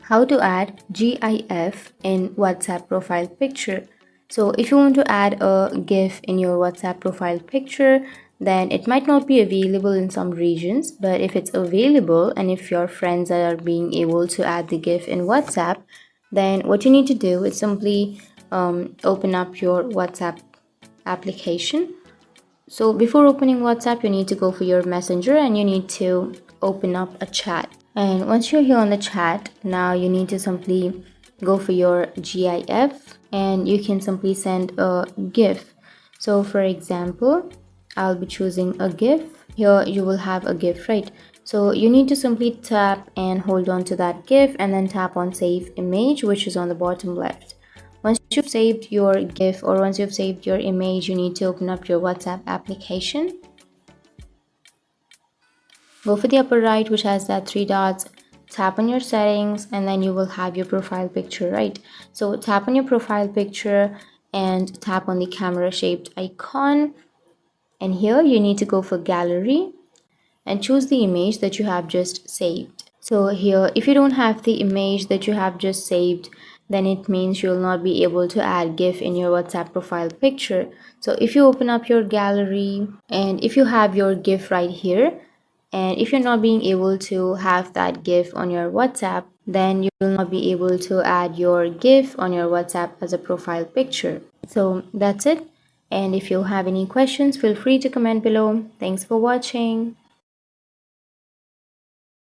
How to add GIF in WhatsApp profile picture. So if you want to add a GIF in your WhatsApp profile picture, then it might not be available in some regions, but if it's available and if your friends are being able to add the GIF in WhatsApp, then what you need to do is simply open up your WhatsApp application. So before opening WhatsApp, you need to go for your messenger and you need to open up a chat. And once you're here on the chat, now you need to simply go for your GIF and you can simply send a GIF. So for example, I'll be choosing a GIF. Here you will have a GIF, right? So you need to simply tap and hold on to that GIF and then tap on save image, which is on the bottom left. Once you've saved your GIF or once you've saved your image, you need to open up your WhatsApp application. Go for the upper right, which has that three dots. Tap on your settings and then you will have your profile picture, right? So tap on your profile picture and tap on the camera shaped icon. And here you need to go for gallery and choose the image that you have just saved. So here, if you don't have the image that you have just saved, then it means you'll not be able to add GIF in your WhatsApp profile picture. So if you open up your gallery and if you have your GIF right here, and if you're not being able to have that GIF on your WhatsApp, then you will not be able to add your GIF on your WhatsApp as a profile picture. So that's it. And if you have any questions, feel free to comment below. Thanks for watching.